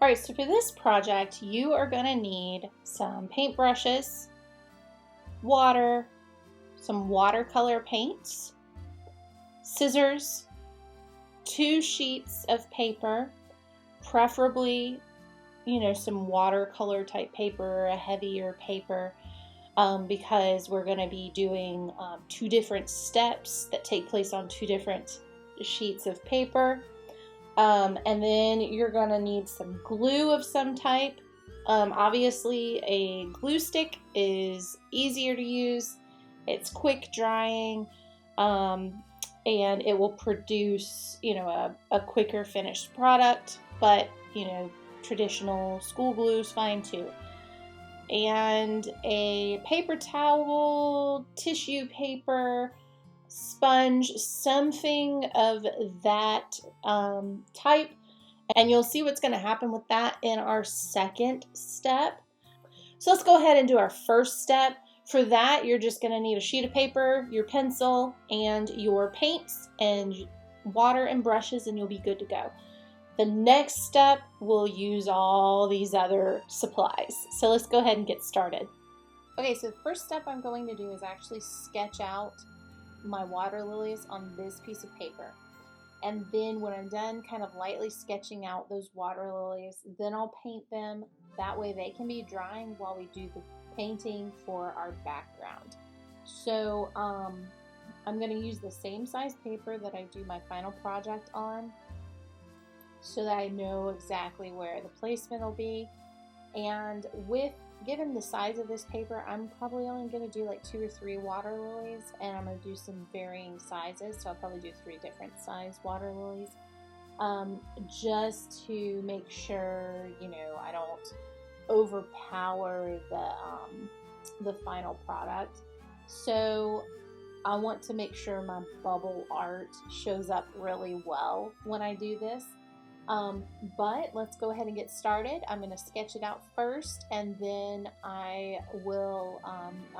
All right, so for this project, you are going to need some paintbrushes, water, some watercolor paints, scissors, 2 sheets of paper, preferably, some watercolor type paper, a heavier paper, because we're going to be doing 2 different steps that take place on 2 different sheets of paper. And then you're going to need some glue of some type. Obviously, a glue stick is easier to use. It's quick drying, and it will produce, a quicker finished product. But, traditional school glue is fine too. And a paper towel, tissue paper, sponge, something of that type. And you'll see what's going to happen with that in our second step. So let's go ahead and do our first step. For that, you're just going to need a sheet of paper, your pencil, and your paints and water and brushes, and you'll be good to go. The next step, we'll use all these other supplies. So let's go ahead and get started. Okay, so the first step I'm going to do is actually sketch out my water lilies on this piece of paper. And then when I'm done kind of lightly sketching out those water lilies, then I'll paint them. That way they can be drying while we do the painting for our background. So I'm going to use the same size paper that I do my final project on, so that I know exactly where the placement will be. And given the size of this paper, I'm probably only going to do like 2 or 3 water lilies, and I'm going to do some varying sizes, so I'll probably do 3 different size water lilies, just to make sure, I don't overpower the final product. So I want to make sure my bubble art shows up really well when I do this. But let's go ahead and get started. I'm going to sketch it out first, and then I'll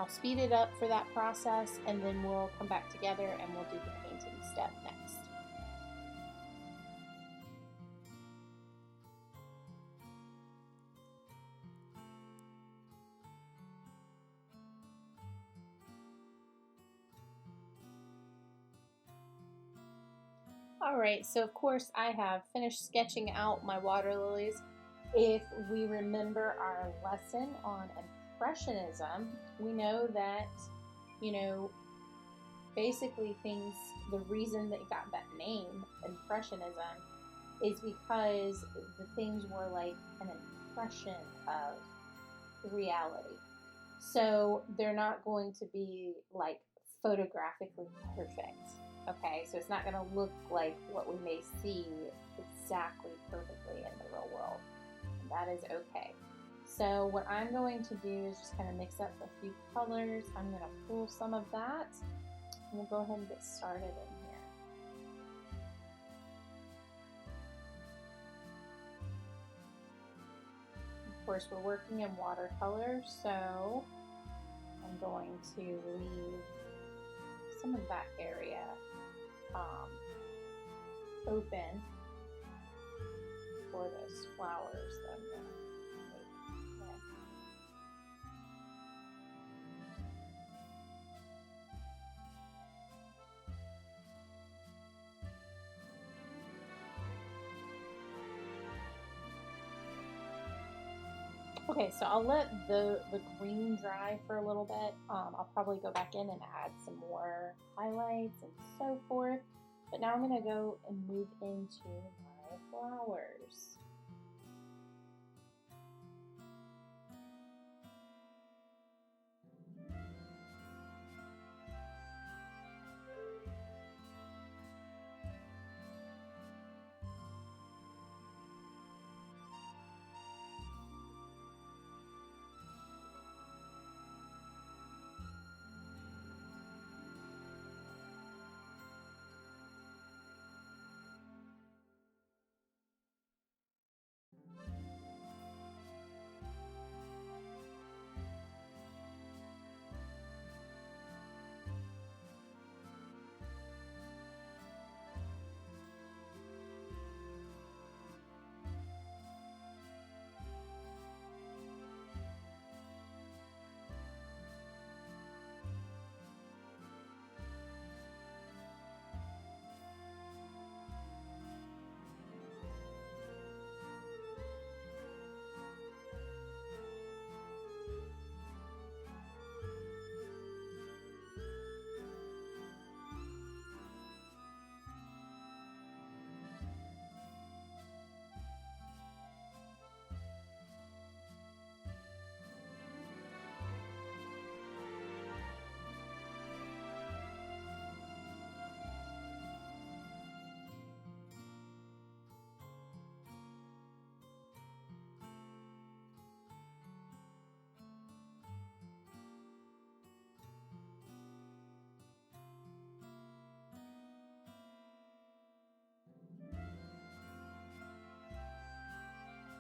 speed it up for that process, and then we'll come back together and we'll do the painting step next. Alright, so of course I have finished sketching out my water lilies. If we remember our lesson on Impressionism, we know that, basically the reason that it got that name, Impressionism, is because the things were like an impression of reality. So they're not going to be like photographically perfect. Okay, so it's not going to look like what we may see exactly perfectly in the real world. And that is okay. So what I'm going to do is just kind of mix up a few colors. I'm going to pull some of that, and we'll go ahead and get started in here. Of course, we're working in watercolor, so I'm going to leave some of that area open for those flowers that I'm going to make. Okay, so I'll let the green dry for a little bit. I'll probably go back in and add some more highlights and so forth. But now I'm going to go and move into my flowers.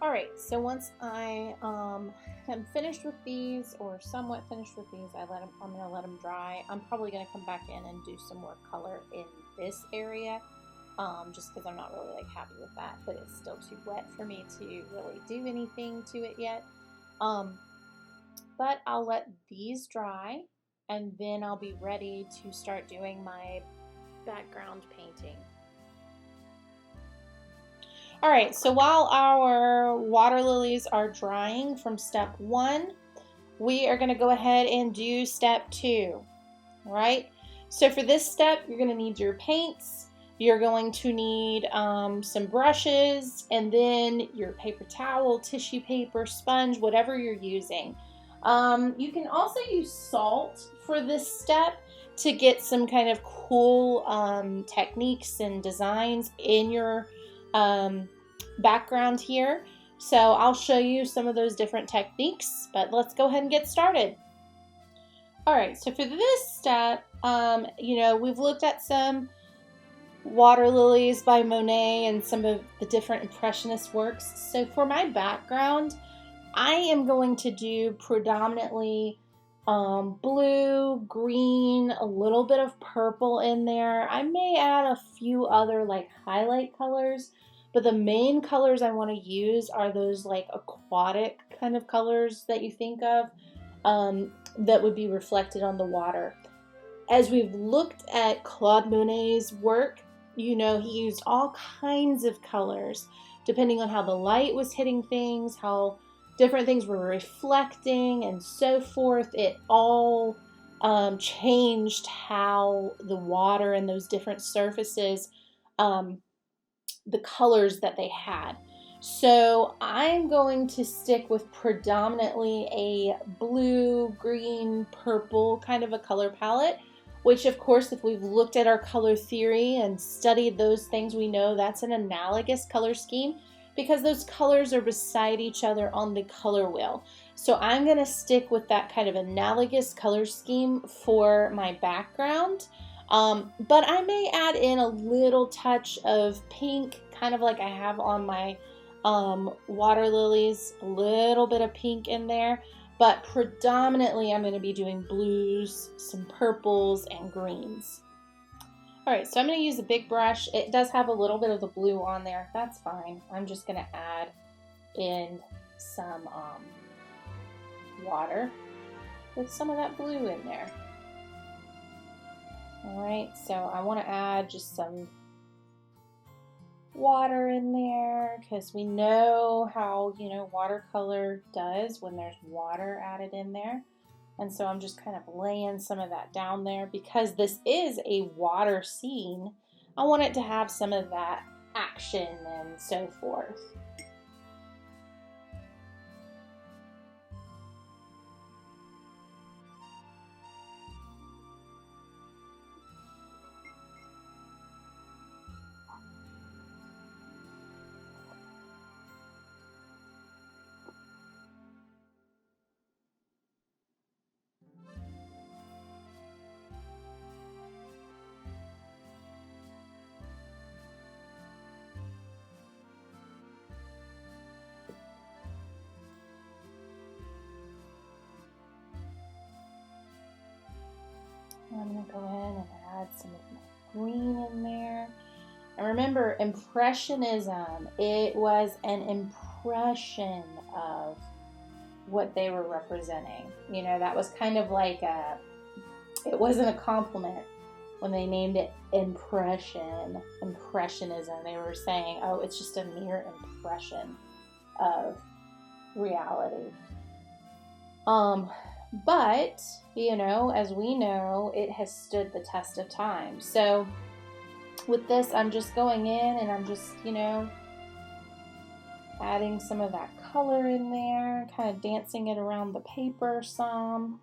All right, so once I am finished with these, or somewhat finished with these, I'm gonna let them dry. I'm probably gonna come back in and do some more color in this area, just because I'm not really like happy with that, but it's still too wet for me to really do anything to it yet. But I'll let these dry, and then I'll be ready to start doing my background painting. All right, so while our water lilies are drying from step 1, we are going to go ahead and do step 2. All right, so for this step, you're going to need your paints, you're going to need some brushes, and then your paper towel, tissue paper, sponge, whatever you're using. You can also use salt for this step to get some kind of cool techniques and designs in your background here. So I'll show you some of those different techniques, but let's go ahead and get started. All right, so for this step, we've looked at some water lilies by Monet and some of the different impressionist works. So for my background, I am going to do predominantly blue, green, a little bit of purple in there. I may add a few other like highlight colors, but the main colors I want to use are those like aquatic kind of colors that you think of that would be reflected on the water. As we've looked at Claude Monet's work, he used all kinds of colors depending on how the light was hitting things, how different things were reflecting, and so forth. It all changed how the water and those different surfaces, the colors that they had. So I'm going to stick with predominantly a blue, green, purple kind of a color palette, which of course, if we've looked at our color theory and studied those things, we know that's an analogous color scheme because those colors are beside each other on the color wheel. So I'm going to stick with that kind of analogous color scheme for my background. But I may add in a little touch of pink, kind of like I have on my water lilies, a little bit of pink in there. But predominantly I'm going to be doing blues, some purples, and greens. All right, so I'm going to use a big brush. It does have a little bit of the blue on there. That's fine. I'm just going to add in some water with some of that blue in there. All right, so I want to add just some water in there because we know how, watercolor does when there's water added in there. And so I'm just kind of laying some of that down there because this is a water scene. I want it to have some of that action and so forth. I'm going to go in and add some of my green in there. And remember, Impressionism, it was an impression of what they were representing. That was kind of like it wasn't a compliment when they named it Impressionism. They were saying, oh, it's just a mere impression of reality. But, as we know, it has stood the test of time. So with this, I'm just going in and I'm just, adding some of that color in there, kind of dancing it around the paper some.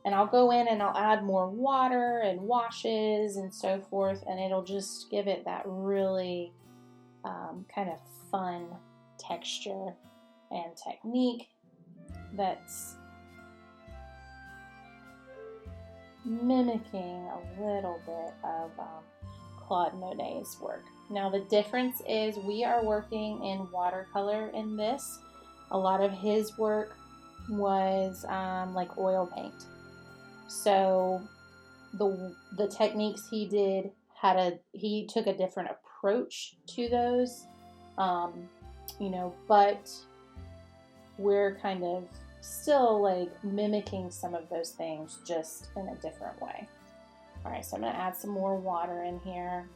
And I'll go in and I'll add more water and washes and so forth, and it'll just give it that really kind of fun texture and technique that's mimicking a little bit of Claude Monet's work. Now the difference is we are working in watercolor in this. A lot of his work was like oil paint. So the techniques he did he took a different approach to those, but we're kind of still like mimicking some of those things just in a different way. All right, so I'm going to add some more water in here.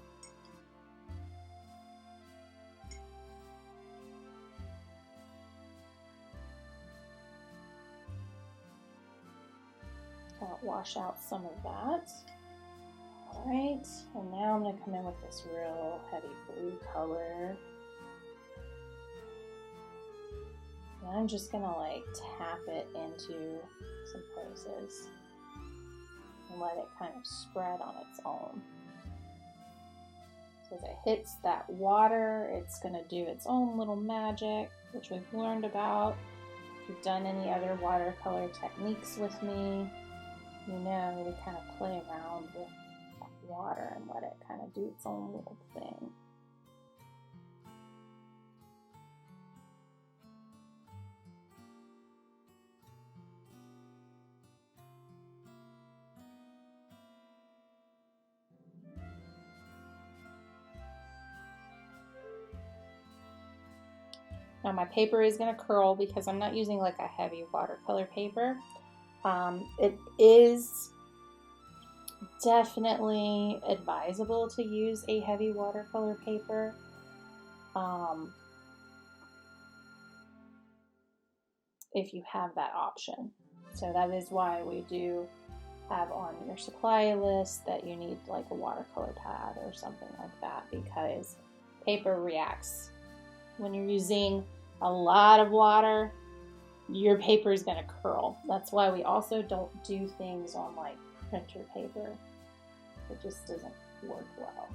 I'll wash out some of that. All right, and now I'm going to come in with this real heavy blue color. And I'm just going to like tap it into some places and let it kind of spread on its own. So as it hits that water, it's going to do its own little magic, which we've learned about. If you've done any other watercolor techniques with me, you know we kind of play around with water and let it kind of do its own little thing. Now my paper is going to curl because I'm not using like a heavy watercolor paper. It is definitely advisable to use a heavy watercolor paper. If you have that option. So that is why we do have on your supply list that you need like a watercolor pad or something like that, because paper reacts. When you're using a lot of water, your paper is going to curl. That's why we also don't do things on like printer paper. It just doesn't work well.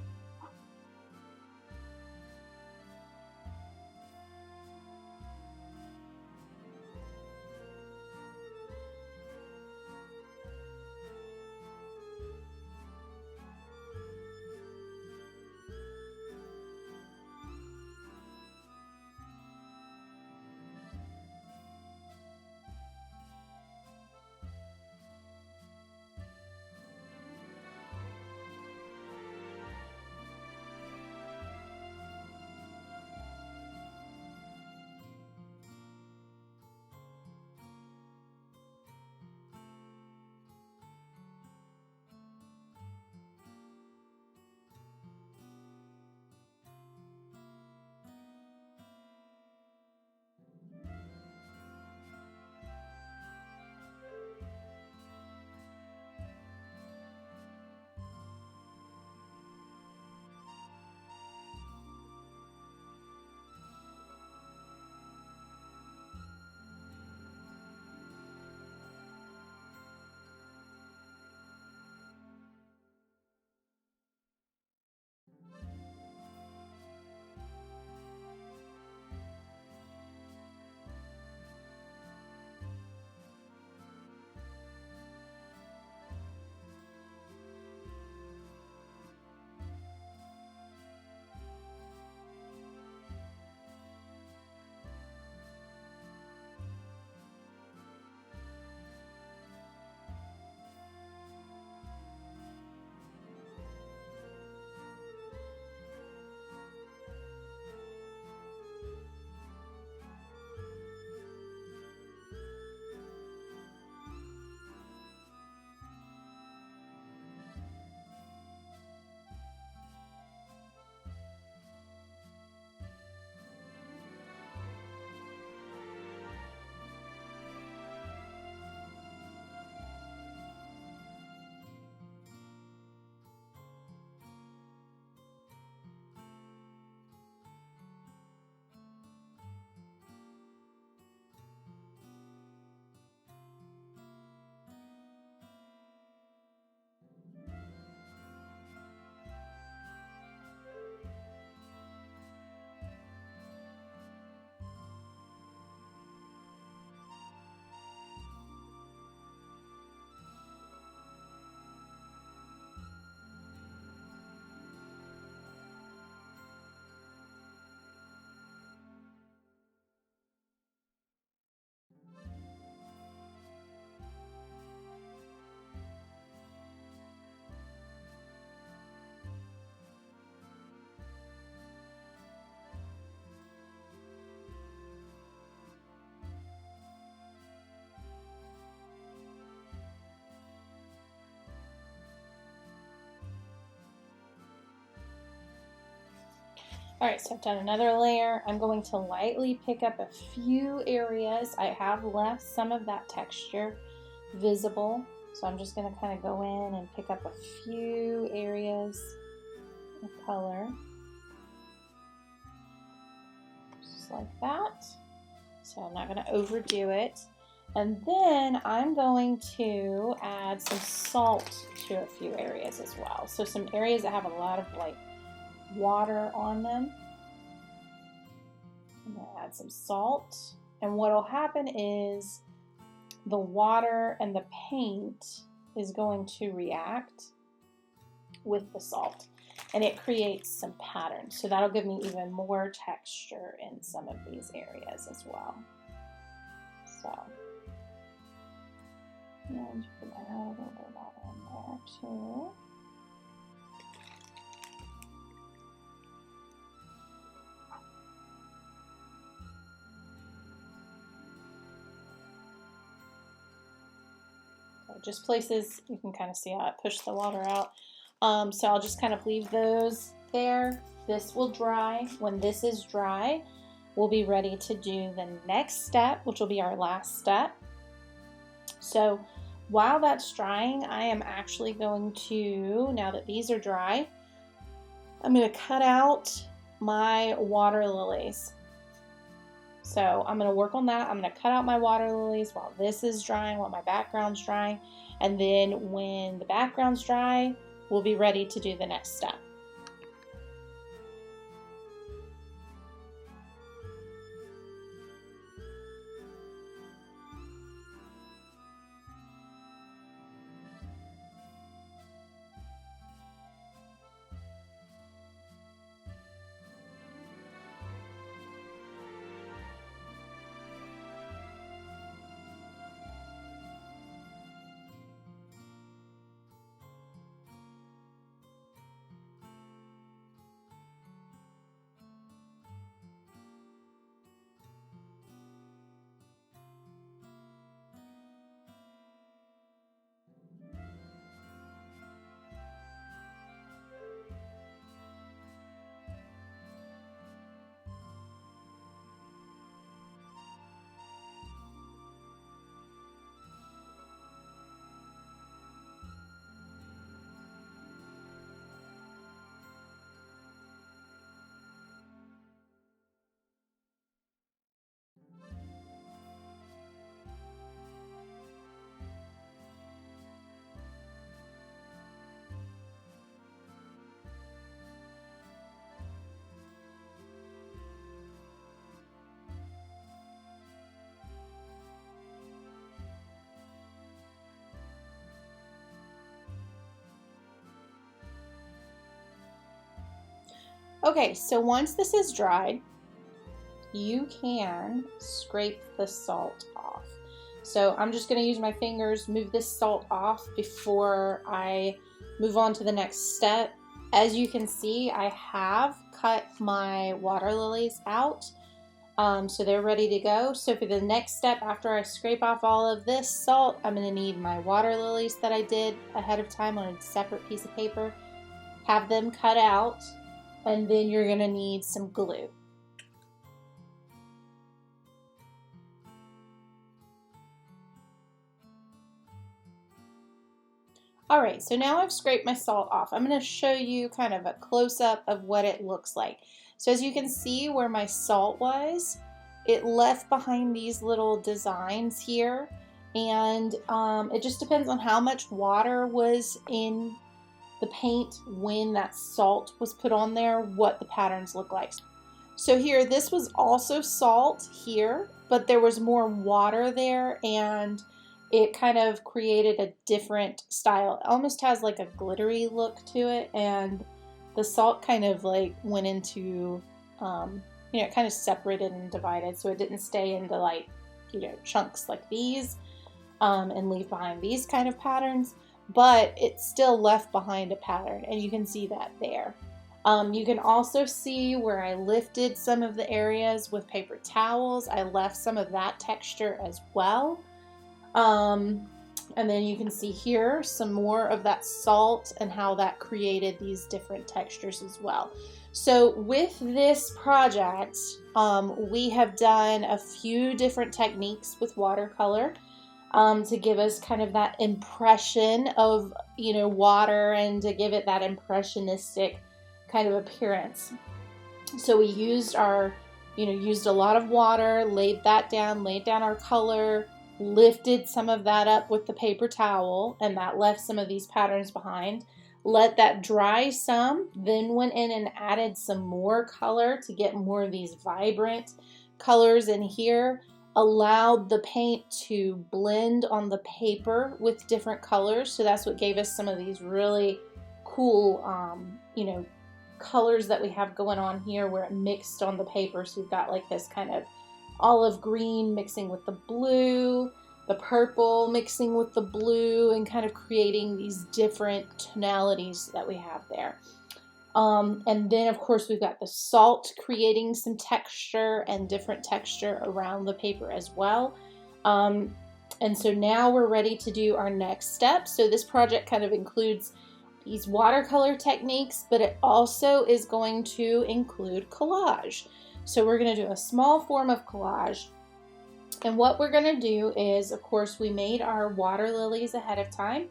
All right, so I've done another layer. I'm going to lightly pick up a few areas. I have left some of that texture visible, so I'm just going to kind of go in and pick up a few areas of color, just like that. So I'm not going to overdo it. And then I'm going to add some salt to a few areas as well. So some areas that have a lot of like water on them. I'm going to add some salt. And what will happen is the water and the paint is going to react with the salt. And it creates some patterns. So that'll give me even more texture in some of these areas as well. So, and you can add a little bit of water in there too. So just places you can kind of see how I push the water out. So I'll just kind of leave those there. This will dry. When this is dry, we'll be ready to do the next step, which will be our last step. So while that's drying, I am actually going to, now that these are dry, I'm going to cut out my water lilies. So I'm going to work on that. I'm going to cut out my water lilies while this is drying, while my background's drying. And then when the background's dry, we'll be ready to do the next step. Okay, so once this is dried, you can scrape the salt off. So I'm just going to use my fingers, move this salt off before I move on to the next step. As you can see, I have cut my water lilies out, so they're ready to go. So for the next step, after I scrape off all of this salt, I'm going to need my water lilies that I did ahead of time on a separate piece of paper, have them cut out, and then you're going to need some glue. All right, so now I've scraped my salt off. I'm going to show you kind of a close-up of what it looks like. So as you can see where my salt was, it left behind these little designs here, and it just depends on how much water was in the paint when that salt was put on there, what the patterns look like. So here, this was also salt here, but there was more water there, and it kind of created a different style. It almost has like a glittery look to it, and the salt kind of like went into, it kind of separated and divided, so it didn't stay into like, chunks like these and leave behind these kind of patterns, but it still left behind a pattern, and you can see that there. You can also see where I lifted some of the areas with paper towels. I left some of that texture as well. And then you can see here some more of that salt and how that created these different textures as well. So with this project, we have done a few different techniques with watercolor to give us kind of that impression of, water, and to give it that impressionistic kind of appearance. So we used used a lot of water, laid down our color, lifted some of that up with the paper towel, and that left some of these patterns behind. Let that dry some, then went in and added some more color to get more of these vibrant colors in here. Allowed the paint to blend on the paper with different colors, so that's what gave us some of these really cool, colors that we have going on here where it mixed on the paper. So we've got like this kind of olive green mixing with the blue, the purple mixing with the blue, and kind of creating these different tonalities that we have there. And then of course we've got the salt creating some texture and different texture around the paper as well. And so now we're ready to do our next step. So this project kind of includes these watercolor techniques, but it also is going to include collage. So we're going to do a small form of collage. And what we're going to do is, of course, we made our water lilies ahead of time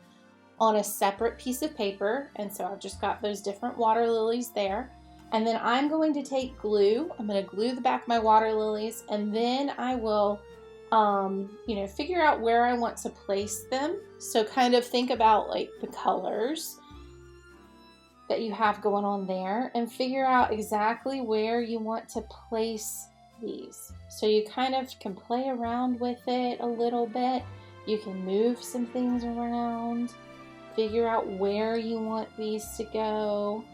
on a separate piece of paper. And so I've just got those different water lilies there. And then I'm going to take glue. I'm going to glue the back of my water lilies, and then I will figure out where I want to place them. So kind of think about like the colors that you have going on there and figure out exactly where you want to place these. So you kind of can play around with it a little bit. You can move some things around, figure out where you want these to go,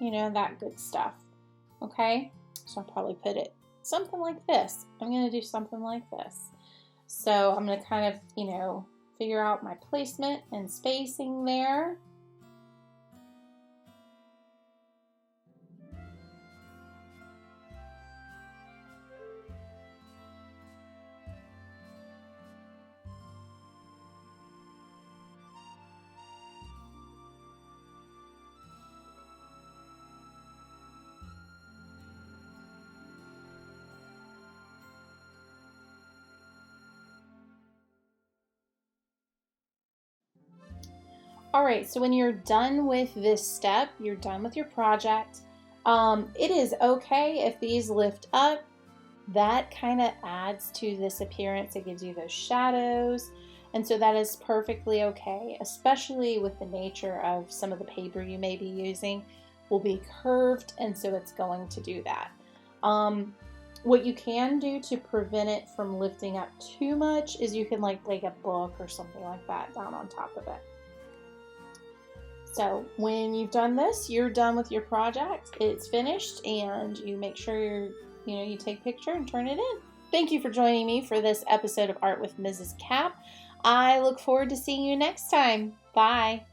that good stuff. Okay, so I'll probably put it something like this. I'm going to do something like this. So I'm going to kind of, figure out my placement and spacing there. Alright, so when you're done with this step, you're done with your project. It is okay if these lift up. That kind of adds to this appearance. It gives you those shadows. And so that is perfectly okay, especially with the nature of some of the paper you may be using will be curved, and so it's going to do that. What you can do to prevent it from lifting up too much is you can lay a book or something like that down on top of it. So when you've done this, you're done with your project. It's finished, and you make sure you take a picture and turn it in. Thank you for joining me for this episode of Art with Mrs. Cap. I look forward to seeing you next time. Bye.